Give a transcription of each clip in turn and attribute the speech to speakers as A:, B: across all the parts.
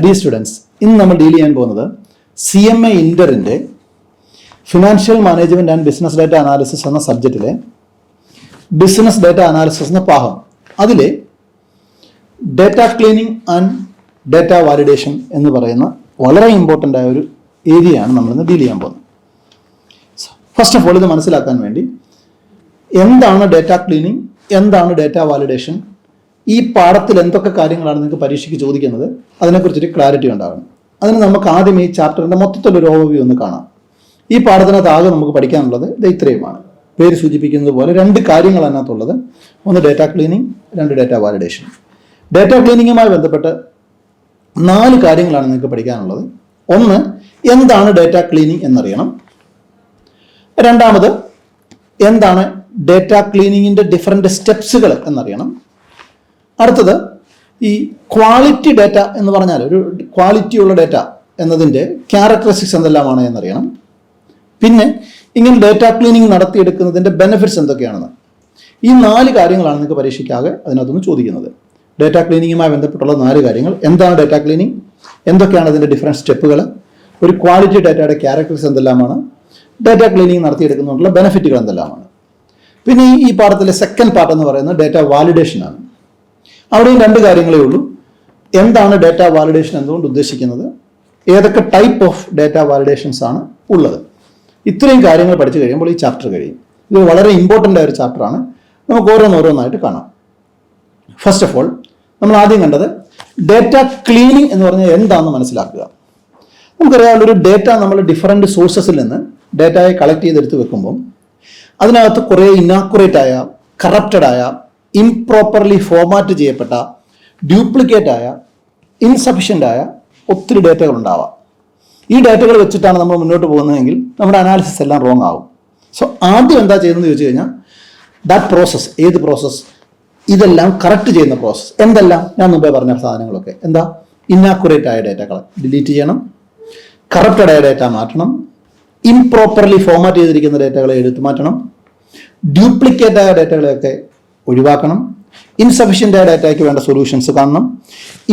A: D students, ഇന്ന് നമ്മൾ deal ചെയ്യാൻ പോകുന്നത് CMA ഇന്ററിൻ്റെ financial management and business data analysis എന്ന സബ്ജക്റ്റിലെ ബിസിനസ് ഡാറ്റ അനാലിസിസ് എന്ന ഭാഗം, അതിലെ data cleaning and data validation എന്ന് പറയുന്ന വളരെ ഇമ്പോർട്ടൻ്റ് ആയ ഒരു ഏരിയയാണ് നമ്മളിന്ന് ഡീൽ ചെയ്യാൻ പോകുന്നത്. ഫസ്റ്റ് ഓഫ് ഓൾ ഇത് മനസ്സിലാക്കാൻ വേണ്ടി എന്താണ് ഡാറ്റ ക്ലീനിങ്, എന്താണ് ഡാറ്റ വാലിഡേഷൻ, ഈ പാഠത്തിൽ എന്തൊക്കെ കാര്യങ്ങളാണ് നിങ്ങൾക്ക് പരീക്ഷയ്ക്ക് ചോദിക്കുന്നത്, അതിനെക്കുറിച്ചൊരു ക്ലാരിറ്റി ഉണ്ടാകണം. അതിന് നമുക്ക് ആദ്യം ഈ ചാപ്റ്ററിൻ്റെ മൊത്തത്തിലൊരു ഓവർവ്യൂ ഒന്ന് കാണാം. ഈ പാഠത്തിനകത്ത് ആകെ നമുക്ക് പഠിക്കാനുള്ളത് ഇത്രയുമാണ്. പേര് സൂചിപ്പിക്കുന്നത് പോലെ രണ്ട് കാര്യങ്ങൾ അതിനകത്തുള്ളത്. ഒന്ന് ഡാറ്റ ക്ലീനിങ്, രണ്ട് ഡാറ്റ വാലിഡേഷൻ. ഡാറ്റ ക്ലീനിങ്ങുമായി ബന്ധപ്പെട്ട് 4 കാര്യങ്ങളാണ് നിങ്ങൾക്ക് പഠിക്കാനുള്ളത്. ഒന്ന്, എന്താണ് ഡാറ്റ ക്ലീനിങ് എന്നറിയണം. രണ്ടാമത്, എന്താണ് ഡാറ്റ ക്ലീനിങ്ങിൻ്റെ ഡിഫറെൻ്റ് സ്റ്റെപ്സുകൾ എന്നറിയണം. അടുത്തത്, ഈ ക്വാളിറ്റി ഡാറ്റ എന്ന് പറഞ്ഞാൽ ഒരു ക്വാളിറ്റിയുള്ള ഡാറ്റ എന്നതിൻ്റെ ക്യാരക്ടറിസ്റ്റിക്സ് എന്തെല്ലാമാണ് എന്നറിയണം. പിന്നെ ഇങ്ങനെ ഡാറ്റ ക്ലീനിങ് നടത്തിയെടുക്കുന്നതിൻ്റെ ബെനിഫിറ്റ്സ് എന്തൊക്കെയാണെന്ന്. ഈ 4 കാര്യങ്ങളാണ് നിങ്ങൾക്ക് പരീക്ഷയ്ക്കാകെ അതിനകത്തുനിന്ന് ചോദിക്കുന്നത്. ഡാറ്റ ക്ലീനിങ്ങുമായി ബന്ധപ്പെട്ടുള്ള 4 കാര്യങ്ങൾ. എന്താണ് ഡാറ്റ ക്ലീനിങ്, എന്തൊക്കെയാണ് അതിൻ്റെ ഡിഫറെൻറ്റ് സ്റ്റെപ്പുകൾ, ഒരു ക്വാളിറ്റി ഡാറ്റയുടെ ക്യാരക്ടേഴ്സ് എന്തെല്ലാമാണ്, ഡാറ്റ ക്ലീനിങ് നടത്തിയെടുക്കുന്നതുകൊണ്ടുള്ള ബെനിഫിറ്റുകൾ എന്തെല്ലാമാണ്. പിന്നെ ഈ പാഠത്തിലെ സെക്കൻഡ് പാർട്ട് എന്ന് പറയുന്നത് ഡാറ്റ വാലിഡേഷൻ ആണ്. അവിടെയും 2 കാര്യങ്ങളേ ഉള്ളൂ. എന്താണ് ഡാറ്റ വാലിഡേഷൻ എന്തുകൊണ്ട് ഉദ്ദേശിക്കുന്നത്, ഏതൊക്കെ ടൈപ്പ് ഓഫ് ഡാറ്റ വാലിഡേഷൻസ് ആണ് ഉള്ളത്. ഇത്രയും കാര്യങ്ങൾ പഠിച്ചു കഴിയുമ്പോൾ ഈ ചാപ്റ്റർ കഴിയും. ഇത് വളരെ ഇമ്പോർട്ടൻ്റ് ആയ ഒരു ചാപ്റ്ററാണ്. നമുക്ക് ഓരോന്നോരോന്നായിട്ട് കാണാം. ഫസ്റ്റ് ഓഫ് ഓൾ, നമ്മൾ ആദ്യം കണ്ടത് ഡാറ്റ ക്ലീനിങ് എന്ന് പറഞ്ഞാൽ എന്താണെന്ന് മനസ്സിലാക്കുക. നമുക്കറിയാവുന്ന ഒരു ഡാറ്റ നമ്മൾ ഡിഫറെൻറ്റ് സോഴ്സസിൽ നിന്ന് ഡാറ്റയെ കളക്ട് ചെയ്തെടുത്ത് വെക്കുമ്പം അതിനകത്ത് കുറേ ഇന്നാക്കുറേറ്റ് ആയ, കറപ്റ്റഡ് ആയ, ഇംപ്രോപ്പർലി ഫോർമാറ്റ് ചെയ്യപ്പെട്ട, ഡ്യൂപ്ലിക്കേറ്റ് ആയ, ഇൻസഫിഷ്യൻ്റ് ആയ ഒത്തിരി ഡാറ്റകൾ ഉണ്ടാവാം. ഈ ഡാറ്റകൾ വെച്ചിട്ടാണ് നമ്മൾ മുന്നോട്ട് പോകുന്നതെങ്കിൽ നമ്മുടെ അനാലിസിസ് എല്ലാം റോങ് ആവും. സോ ആദ്യം എന്താ ചെയ്യുന്നത് ചോദിച്ചു കഴിഞ്ഞാൽ, ദാറ്റ് പ്രോസസ്സ്, ഏത് പ്രോസസ്സ്, ഇതെല്ലാം കറക്റ്റ് ചെയ്യുന്ന പ്രോസസ്സ്. എന്തെല്ലാം ഞാൻ മുമ്പേ പറഞ്ഞ സാധനങ്ങളൊക്കെ എന്താ, ഇന്നാക്കുറേറ്റ് ആയ ഡാറ്റകൾ ഡിലീറ്റ് ചെയ്യണം, കറപ്റ്റഡ് ആയ ഡാറ്റ മാറ്റണം, ഇംപ്രോപ്പർലി ഫോർമാറ്റ് ചെയ്തിരിക്കുന്ന ഡാറ്റകളെ എടുത്തു മാറ്റണം, ഡ്യൂപ്ലിക്കേറ്റ് ആയ ഡാറ്റകളെയൊക്കെ ഒഴിവാക്കണം, ഇൻസഫിഷ്യൻ്റ് ആയ ഡാറ്റയ്ക്ക് വേണ്ട സൊല്യൂഷൻസ് കാണണം.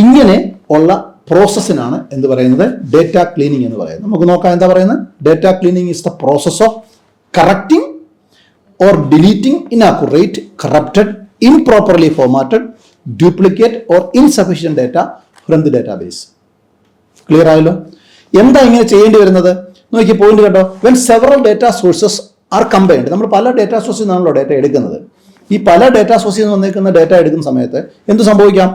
A: ഇങ്ങനെ ഉള്ള പ്രോസസ്സിനാണ് എന്ത് പറയുന്നത്, ഡാറ്റ ക്ലീനിങ് എന്ന് പറയുന്നത്. നമുക്ക് നോക്കാം എന്താ പറയുന്നത്. Data cleaning is the process of correcting or deleting inaccurate, corrupted, improperly formatted, duplicate or insufficient data from the database. Clear ആയല്ലോ. എന്താ ഇങ്ങനെ ചെയ്യേണ്ടി വരുന്നത് നോക്കി, പോയിന്റ് കേട്ടോ. When several data sources are combined, നമ്മൾ പല ഡാറ്റ സോഴ്സിൽ നിന്നാണല്ലോ ഡാറ്റ എടുക്കുന്നത്. ഈ പല ഡാറ്റ സോഴ്സിൽ നിന്ന് വന്നേക്കുന്ന ഡാറ്റ എടുക്കുന്ന സമയത്ത് എന്ത് സംഭവിക്കാം,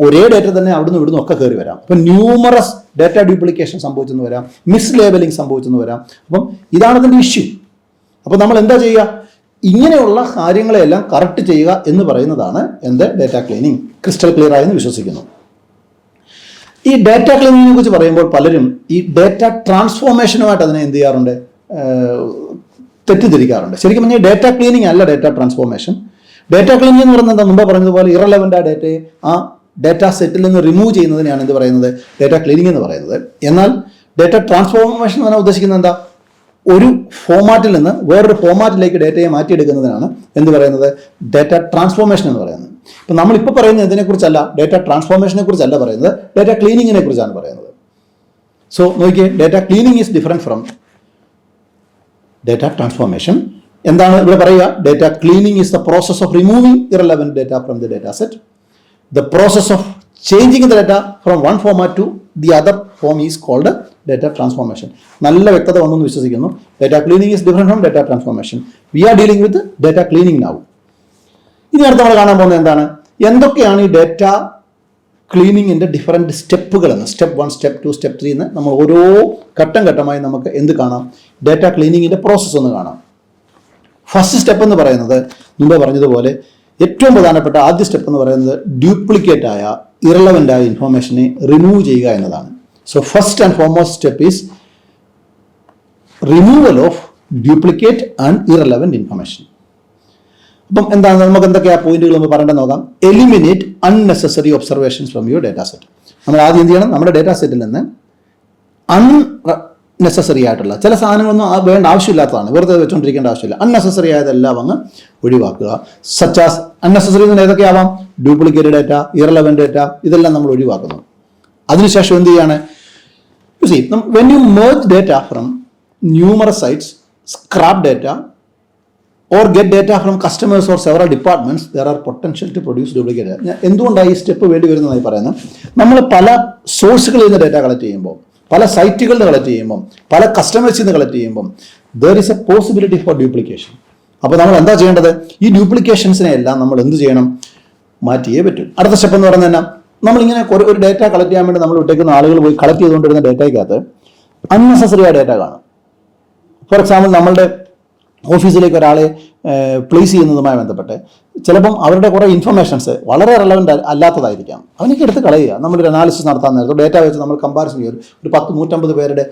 A: ഒരേ ഡാറ്റ തന്നെ അവിടുന്ന് ഇവിടുന്ന് ഒക്കെ കയറി വരാം. അപ്പം ന്യൂമറസ് ഡാറ്റ ഡ്യൂപ്ലിക്കേഷൻ സംഭവിച്ചെന്ന് വരാം, മിസ് ലേബലിംഗ് സംഭവിച്ചെന്ന് വരാം. അപ്പം ഇതാണ് അതിൻ്റെ ഇഷ്യൂ. അപ്പം നമ്മൾ എന്താ ചെയ്യുക, ഇങ്ങനെയുള്ള കാര്യങ്ങളെല്ലാം കറക്റ്റ് ചെയ്യുക എന്ന് പറയുന്നതാണ് എന്ത്, ഡാറ്റ ക്ലീനിങ്. ക്രിസ്റ്റൽ ക്ലിയർ ആയെന്ന് വിശ്വസിക്കുന്നു. ഈ ഡാറ്റ ക്ലീനിങ്ങിനെ കുറിച്ച് പറയുമ്പോൾ പലരും ഈ ഡാറ്റ ട്രാൻസ്ഫോർമേഷനുമായിട്ട് അതിനെ എന്ത് ചെയ്യാറുണ്ട്, തെറ്റിദ്ധരിക്കാറുണ്ട്. ശരിക്കും പറഞ്ഞാൽ ഡാറ്റ ക്ലീനിങ് അല്ല ഡാറ്റ ട്രാൻസ്ഫോർമേഷൻ. ഡാറ്റ ക്ലീനിങ് എന്ന് പറയുന്നത് മുമ്പ് പറഞ്ഞതുപോലെ ഇറലവൻ്റ് ആ ഡാറ്റയെ ആ ഡാറ്റ സെറ്റിൽ നിന്ന് റിമൂവ് ചെയ്യുന്നതിനെയാണ് എന്ത് പറയുന്നത്, ഡാറ്റ ക്ലീനിങ് എന്ന് പറയുന്നത്. എന്നാൽ ഡാറ്റ ട്രാൻസ്ഫോർമേഷൻ എന്ന് പറഞ്ഞാൽ ഉദ്ദേശിക്കുന്നത് എന്താ, ഒരു ഫോമാറ്റിൽ നിന്ന് വേറൊരു ഫോമാറ്റിലേക്ക് ഡാറ്റയെ മാറ്റിയെടുക്കുന്നതിനാണ് എന്ത് പറയുന്നത്, ഡാറ്റ ട്രാൻസ്ഫോർമേഷൻ എന്ന് പറയുന്നത്. ഇപ്പം നമ്മളിപ്പോൾ പറയുന്നത് ഇതിനെക്കുറിച്ചല്ല, ഡാറ്റ ട്രാൻസ്ഫോർമേഷനെ കുറിച്ചല്ല പറയുന്നത്, ഡാറ്റ ക്ലീനിങ്ങിനെ കുറിച്ചാണ് പറയുന്നത്. സോ നോക്കിയേ, data cleaning is different from data transformation. എന്താണ് ഇവിടെ പറയുക, data cleaning is the process of removing irrelevant data from the data set. The process of changing the data from one format to the other form is called data transformation. നല്ല വ്യക്തത വന്നെന്ന് വിശ്വസിക്കുന്നു. Data cleaning is different from data transformation. We are dealing with data cleaning now. ഇനി അടുത്ത് നമ്മൾ കാണാൻ പോകുന്നത് എന്താണ്, എന്തൊക്കെയാണ് ഈ ഡാറ്റ ക്ലീനിങ്ങിൻ്റെ ഡിഫറെൻറ്റ് സ്റ്റെപ്പുകൾ എന്ന്. സ്റ്റെപ്പ് 1, സ്റ്റെപ്പ് 2, സ്റ്റെപ്പ് 3 എന്ന് നമ്മൾ ഓരോ ഘട്ടം ഘട്ടമായി നമുക്ക് എന്ത് കാണാം, ഡാറ്റ ക്ലീനിങ്ങിൻ്റെ പ്രോസസ്സ് ഒന്ന് കാണാം. ഫസ്റ്റ് സ്റ്റെപ്പ് എന്ന് പറയുന്നത് മുമ്പ് പറഞ്ഞതുപോലെ ഏറ്റവും പ്രധാനപ്പെട്ട ആദ്യ സ്റ്റെപ്പ് എന്ന് പറയുന്നത് ഡ്യൂപ്ലിക്കേറ്റ് ആയ, ഇറലവൻ്റ് ആയ ഇൻഫോർമേഷനെ റിമൂവ് ചെയ്യുക എന്നതാണ്. So first and foremost step is removal of duplicate and irrelevant information. അപ്പം എന്താണ്, നമുക്ക് എന്തൊക്കെയാ പോയിന്റുകൾ നമ്മൾ പറയേണ്ടത് നോക്കാം. Eliminate unnecessary observations from your data set. നമ്മൾ ആദ്യം എന്ത് ചെയ്യണം, നമ്മുടെ ഡാറ്റാ സെറ്റിൽ നിന്ന് അൺനെസസറി ആയിട്ടുള്ള ചില സാധനങ്ങളൊന്നും വേണ്ട ആവശ്യമില്ലാത്തതാണ്, വെറുതെ വെച്ചുകൊണ്ടിരിക്കേണ്ട ആവശ്യമില്ല. അൺനെസസറി ആയതെല്ലാം അങ്ങ് ഒഴിവാക്കുക. സച്ചാസ് അൺനെസസറി എന്ന് ഏതൊക്കെയാവാം, ഡ്യൂപ്ലിക്കേറ്റ് ഡാറ്റ, ഇറലവൻ്റ് ഡാറ്റ, ഇതെല്ലാം നമ്മൾ ഒഴിവാക്കുന്നു. അതിനുശേഷം എന്ത് ചെയ്യാണ്? You see, when you merge data from numerous sites, scrap data, or get data from customers or several departments, there are potential to produce duplicate data. എന്തുകൊണ്ടാണ് ഈ step വേണ്ടി വരുന്നതായി പറയുന്നത്? നമ്മൾ പല സോഴ്സുകളിൽ നിന്ന് ഡേറ്റ കളക്ട് ചെയ്യുമ്പോൾ, പല സൈറ്റുകളിൽ നിന്ന് കളക്ട് ചെയ്യുമ്പോൾ, പല കസ്റ്റമേഴ്സിൽ നിന്ന് കളക്ട് ചെയ്യുമ്പോൾ there is a possibility for duplication. അപ്പോൾ നമ്മൾ എന്താ ചെയ്യേണ്ടത്? ഈ ഡ്യൂപ്ലിക്കേഷൻസിനെ എല്ലാം നമ്മൾ എന്ത് ചെയ്യണം? മാറ്റിയേ പറ്റും. അടുത്ത സ്റ്റെപ്പ് എന്ന് പറയുന്നത് തന്നെ, നമ്മളിങ്ങനെ ഒരു ഡേറ്റ കളക്ട് ചെയ്യാൻ വേണ്ടി നമ്മൾ വിട്ടേക്കുന്ന ആളുകൾ പോയി കളക്ട് ചെയ്തുകൊണ്ടിരുന്ന ഡേറ്റയ്ക്കകത്ത് അൺനെസസറി ആയ ഡേറ്റ കാണും. ഫോർ എക്സാമ്പിൾ, നമ്മളുടെ ഓഫീസിലേക്ക് ഒരാളെ പ്ലേസ് ചെയ്യുന്നതുമായി ബന്ധപ്പെട്ട് ചിലപ്പം അവരുടെ കുറേ ഇൻഫർമേഷൻസ് വളരെ റെലവൻ്റ് അല്ലാത്തതായിരിക്കാം. അവനൊക്കെ എടുത്ത് കളയുക. നമ്മളൊരു അനാലിസിസ് നടത്താൻ നേരത്തെ ഡേറ്റ വെച്ച് നമ്മൾ കമ്പാരിസൺ ചെയ്യും. ഒരു 10-150 പേരുടെ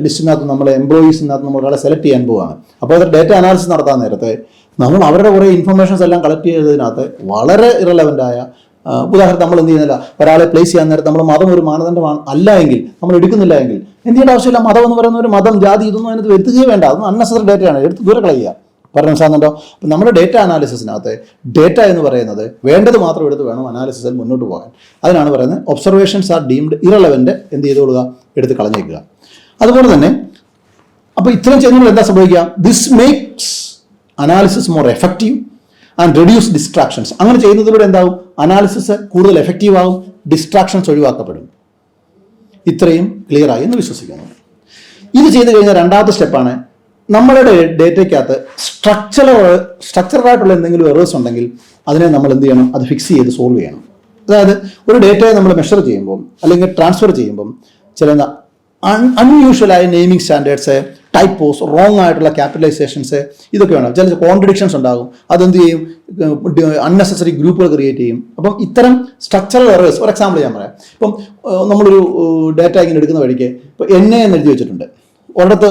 A: ലിസ്റ്റിനകത്ത് നമ്മൾ എംപ്ലോയീസിനകത്ത് നമ്മൾ ഒരാളെ സെലക്ട് ചെയ്യാൻ പോവുകയാണ്. അപ്പോൾ അത് ഡേറ്റ അനാലിസിസ് നടത്താൻ നേരത്തെ നമ്മൾ അവരുടെ കുറേ ഇൻഫർമേഷൻസ് എല്ലാം കളക്ട് ചെയ്തതിനകത്ത് വളരെ ഇറലവൻ്റായ, ഉദാഹരണം നമ്മൾ എന്ത് ചെയ്യുന്നില്ല, ഒരാളെ പ്ലേസ് ചെയ്യാൻ നേരത്തെ നമ്മൾ മതം ഒരു മാനദണ്ഡമാണ് അല്ല എങ്കിൽ, നമ്മൾ എടുക്കുന്നില്ല എങ്കിൽ എന്ത് ചെയ്യേണ്ട ആവശ്യമില്ല. മതം എന്ന് പറയുന്ന ഒരു മതം, ജാതി ഇതൊന്നും അതിനകത്ത് വരുത്തുകയേ വേണ്ട. അതൊന്നും അൺനെസറി ഡേറ്റയാണ്, എടുത്ത് ദൂരെ കളയുക. പറഞ്ഞ മനസ്സിലാകുന്നുണ്ടോ? അപ്പം നമ്മുടെ ഡേറ്റ അനാലിസിസിനകത്ത് ഡേറ്റ എന്ന് പറയുന്നത് വേണ്ടത് മാത്രം എടുത്ത് വേണം അനാലിസിസിൽ മുന്നോട്ട് പോകാൻ. അതിനാണ് പറയുന്നത് ഒബ്സർവേഷൻസ് ആർ ഡീംഡ് ഇറലവൻ്റ്, എന്ത് ചെയ്തോളുക, എടുത്ത് കളഞ്ഞേക്കുക. അതുപോലെ തന്നെ അപ്പോൾ ഇത്രയും ചെയ്യുമ്പോൾ എന്താ സംഭവിക്കുക? This makes analysis more effective and reduce distractions. അങ്ങനെ ചെയ്യുന്നതിലൂടെ എന്താവും? അനാലിസിസ് കൂടുതൽ എഫക്റ്റീവ് ആവും, ഡിസ്ട്രാക്ഷൻസ് ഒഴിവാക്കപ്പെടും. ഇത്രയും ക്ലിയർ ആയി എന്ന് വിശ്വസിക്കുന്നു. ഇത് ചെയ്ത് കഴിഞ്ഞാൽ രണ്ടാമത്തെ സ്റ്റെപ്പാണ്, നമ്മളുടെ ഡേറ്റയ്ക്കകത്ത് സ്ട്രക്ചറായിട്ടുള്ള എന്തെങ്കിലും എറേഴ്സ് ഉണ്ടെങ്കിൽ അതിനെ നമ്മൾ എന്ത് ചെയ്യണം? അത് ഫിക്സ് ചെയ്ത് സോൾവ് ചെയ്യണം. അതായത് ഒരു ഡേറ്റയെ നമ്മൾ മെഷർ ചെയ്യുമ്പം അല്ലെങ്കിൽ ട്രാൻസ്ഫർ ചെയ്യുമ്പം ചില അൺയൂഷ്വലായ നെയിമിംഗ് സ്റ്റാൻഡേർഡ്സ്, ടൈപ്പോസ്, റോങ് ആയിട്ടുള്ള ക്യാപിറ്റലൈസേഷൻസ്, ഇതൊക്കെ വേണം. ചില കോൺട്രഡിക്ഷൻസ് ഉണ്ടാകും. അതെന്ത് ചെയ്യും? അൺനെസസറി ഗ്രൂപ്പുകൾ ക്രിയേറ്റ് ചെയ്യും. അപ്പം ഇത്തരം സ്ട്രക്ചറൽ എറേഴ്സ്, ഫോർ എക്സാമ്പിൾ ഞാൻ പറയാം. ഇപ്പം നമ്മളൊരു ഡേറ്റ ഇങ്ങനെ എടുക്കുന്ന വഴിക്ക് ഇപ്പോൾ എന്നെ എന്ന് എഴുതി വെച്ചിട്ടുണ്ട്, ഒരിടത്ത്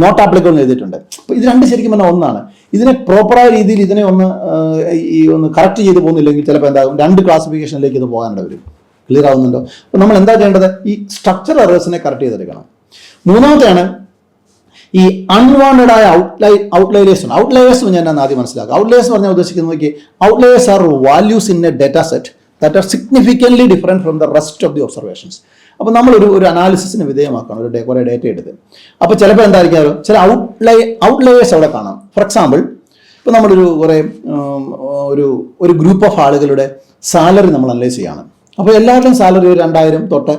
A: നോട്ട് ആപ്ലിക്കബിൾ എന്ന് എഴുതിയിട്ടുണ്ട്. അപ്പോൾ ഇത് രണ്ട് ശരിക്കും പറഞ്ഞാൽ ഒന്നാണ്. ഇതിനെ പ്രോപ്പറായ രീതിയിൽ ഇതിനെ ഒന്ന് കറക്റ്റ് ചെയ്ത് പോകുന്നില്ലെങ്കിൽ ചിലപ്പോൾ എന്താകും? രണ്ട് ക്ലാസിഫിക്കേഷനിലേക്ക് ഇത് പോകാനുള്ള വരും. ക്ലിയർ ആവുന്നുണ്ടോ? അപ്പോൾ നമ്മൾ എന്താ ചെയ്യേണ്ടത്? ഈ സ്ട്രക്ചർ എറേഴ്സിനെ കറക്റ്റ് ചെയ്തെടുക്കണം. മൂന്നാമത്തെയാണ് ഈ അൺവാണ്ടഡ് ആയ ഔട്ട്ലയേഴ്സ് ഉണ്ട്. ഔട്ട്ലയേഴ്സ് ഞാൻ ആദ്യം മനസ്സിലാക്കുക. ഔട്ട്ലയേഴ്സ് പറഞ്ഞാൽ ഉദ്ദേശിക്കുന്നത് outliers are values in a data set that are significantly different from the rest of the observations. അപ്പോൾ നമ്മളൊരു അനാലിസിസിന് വിധേയമാക്കണം കുറേ ഡേറ്റ എടുത്ത്. അപ്പോൾ ചിലപ്പോൾ എന്തായിരിക്കും? ചില ഔട്ട്ലയേഴ്സ് അവിടെ കാണാം. ഫോർ എക്സാമ്പിൾ, ഇപ്പോൾ നമ്മളൊരു ഒരു ഗ്രൂപ്പ് ഓഫ് ആളുകളുടെ സാലറി നമ്മൾ അനലൈസ് ചെയ്യാണ്. അപ്പോൾ എല്ലാവരുടെയും സാലറി 2000 തൊട്ട്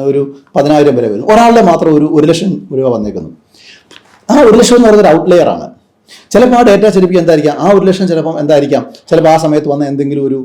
A: ഒരു 10,000 വരെ വരുന്നു. ഒരാളുടെ മാത്രം 1,00,000 രൂപ വന്നേക്കുന്നു. ആ 1,00,000 എന്ന് പറയുന്നത് ഔട്ട്ലെയർ ആണ്. ചിലപ്പോൾ ആ ഡേറ്റ ശരിക്കും എന്തായിരിക്കാം? ആ 1,00,000 ചിലപ്പം എന്തായിരിക്കാം? ചിലപ്പോൾ ആ സമയത്ത് വന്ന എന്തെങ്കിലും ഒരു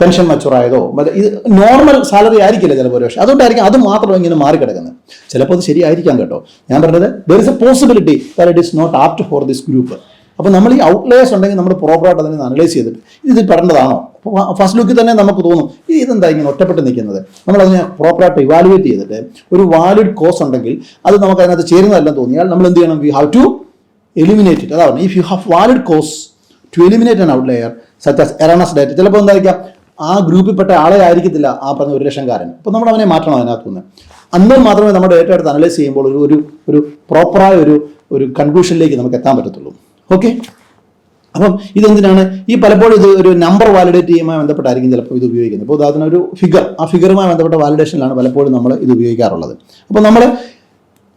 A: പെൻഷൻ മച്ചുറായതോ, ഇത് നോർമൽ സാലറി ആയിരിക്കില്ല ചിലപ്പോൾ. പക്ഷേ അതുകൊണ്ടായിരിക്കും അത് മാത്രം ഇങ്ങനെ മാറിക്കിടക്കുന്നത്. ചിലപ്പോൾ അത് ശരിയായിരിക്കാം കേട്ടോ. ഞാൻ പറഞ്ഞത് there is a possibility that it is not apt for this group. അപ്പോൾ നമ്മൾ ഈ ഔട്ട്ലേഴ്സ് ഉണ്ടെങ്കിൽ നമ്മൾ പ്രോപ്പറായിട്ട് അതിനെ അനലൈസ് ചെയ്തിട്ട് ഇത് പെടേണ്ടതാണോ? അപ്പോൾ ഫസ്റ്റ് ലുക്കിൽ തന്നെ നമുക്ക് തോന്നും ഇതെന്താ ഇങ്ങനെ ഒറ്റപ്പെട്ട് നിൽക്കുന്നത്. നമ്മളതിനെ പ്രോപ്പറായിട്ട് ഇവാലുവേറ്റ് ചെയ്തിട്ട് ഒരു വാലിഡ് കോസ് ഉണ്ടെങ്കിൽ അത് നമുക്ക് അതിനകത്ത് ചേരുന്നതെല്ലാം തോന്നിയാൽ നമ്മൾ എന്ത് ചെയ്യണം? We have to eliminate it. അതാണ് if you have valid cause to eliminate an outlier such as erroneous data. ചിലപ്പോൾ എന്തായിരിക്കാം? ആ ഗ്രൂപ്പിൽപ്പെട്ട ആളെ ആയിരിക്കത്തില്ല ആ പറഞ്ഞ 1,00,000-കാരൻ. അപ്പോൾ നമ്മൾ അവനെ മാറ്റണം അതിനകത്തുനിന്ന്. അന്നേരം മാത്രമേ നമ്മുടെ ഡേറ്റ എടുത്ത് അനലൈസ് ചെയ്യുമ്പോൾ ഒരു പ്രോപ്പറായ ഒരു കൺക്ലൂഷനിലേക്ക് നമുക്ക് എത്താൻ പറ്റത്തുള്ളൂ. ഓക്കെ, അപ്പം ഇതെന്തിനാണ്? ഈ പലപ്പോഴും ഇത് ഒരു നമ്പർ വാലിഡേറ്റ് ചെയ്യുമായി ബന്ധപ്പെട്ടായിരിക്കും ചിലപ്പോൾ ഇത് ഉപയോഗിക്കുന്നത്. അപ്പോൾ അതിനൊരു ഫിഗർ, ആ ഫിഗറുമായി ബന്ധപ്പെട്ട വാലിഡേഷനിലാണ് പലപ്പോഴും നമ്മൾ ഇത് ഉപയോഗിക്കാറുള്ളത്. അപ്പോൾ നമ്മൾ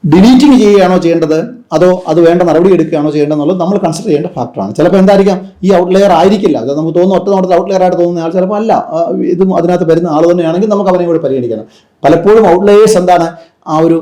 A: ഡിലീറ്റിങ് ചെയ്യുകയാണോ ചെയ്യേണ്ടത്, അതോ അത് വേണ്ട നടപടി എടുക്കുകയാണോ ചെയ്യേണ്ടതെന്നുള്ളത് നമ്മൾ കൺസിഡർ ചെയ്യേണ്ട ഫാക്ടറാണ്. ചിലപ്പോൾ എന്തായിരിക്കാം? ഈ ഔട്ട്ലെയർ ആയിരിക്കില്ല, അത് നമുക്ക് തോന്നുന്നു ഒറ്റ നോട്ടത്തിൽ ഔട്ട്ലെയർ ആയിട്ട് തോന്നുന്ന ആൾ ചിലപ്പോൾ അല്ല, ഇതും അതിനകത്ത് വരുന്ന ആൾ തന്നെയാണെങ്കിൽ നമുക്ക് അവനെ കൂടി പരിഗണിക്കണം. പലപ്പോഴും ഔട്ട്ലെയേഴ്സ് എന്താണ്? ആ ഒരു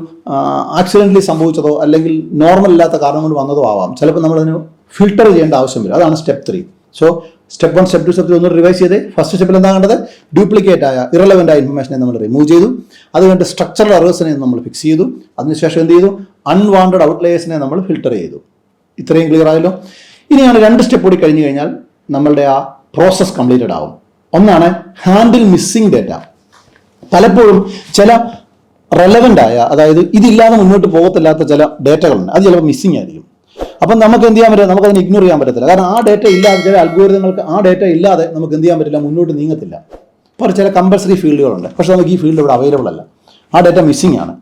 A: ആക്സിഡൻ്റലി സംഭവിച്ചതോ അല്ലെങ്കിൽ നോർമൽ അല്ലാത്ത കാരണം കൊണ്ട് വന്നതോ ആവാം. ചിലപ്പോൾ നമ്മളതിന് ഫിൽട്ടർ ചെയ്യേണ്ട ആവശ്യം വരും. അതാണ് step 3. So step 1, step 2, step 3 ഒന്ന് റിവൈസ് ചെയ്ത് ഫസ്റ്റ് സ്റ്റെപ്പിൽ എന്താ കണ്ടത്? ഡ്യൂപ്ലിക്കേറ്റ് ആയ ഇറലവൻ്റ് ആയ ഇൻഫർമേഷനെ നമ്മൾ റിമൂവ് ചെയ്തു. അത് കഴിഞ്ഞിട്ട് സ്ട്രക്ചറൽ എറേഴ്സിനെ നമ്മൾ ഫിക്സ് ചെയ്തു. അതിനുശേഷം എന്ത് ചെയ്തു? അൺവാണ്ടഡ് ഔട്ട്ലെയേഴ്സിനെ നമ്മൾ ഫിൽട്ടർ ചെയ്തു. ഇത്രയും ക്ലിയർ ആയല്ലോ. ഇനിയാണ് 2 സ്റ്റെപ്പ് കൂടി കഴിഞ്ഞ് കഴിഞ്ഞാൽ നമ്മളുടെ ആ പ്രോസസ് കംപ്ലീറ്റഡ് ആവും. ഒന്നാണ് ഹാൻഡിൽ മിസ്സിംഗ് ഡേറ്റ. പലപ്പോഴും ചില റെലവൻ്റ് ആയ, അതായത് ഇതില്ലാതെ മുന്നോട്ട് പോകത്തില്ലാത്ത ചില ഡേറ്റകളുണ്ട്, അത് ചിലപ്പോൾ മിസ്സിംഗ് ആയിരിക്കും. അപ്പം നമുക്ക് എന്ത് ചെയ്യാൻ പറ്റില്ല? നമുക്കതിനെ ഇഗ്നോർ ചെയ്യാൻ പറ്റത്തില്ല. കാരണം ആ ഡേറ്റ ഇല്ലാതെ, ചില അൽഗോരിതങ്ങൾക്ക് ആ ഡേറ്റ ഇല്ലാതെ നമുക്ക് എന്ത് ചെയ്യാൻ പറ്റില്ല? മുന്നോട്ട് നീങ്ങത്തില്ല. അപ്പോൾ ചില കമ്പൽസറി ഫീൽഡുകളുണ്ട്, പക്ഷേ നമുക്ക് ഈ ഫീൽഡ് ഇവിടെ അവൈലബിൾ അല്ല, ആ ഡേറ്റ മിസ്സിംഗ് ആണ്.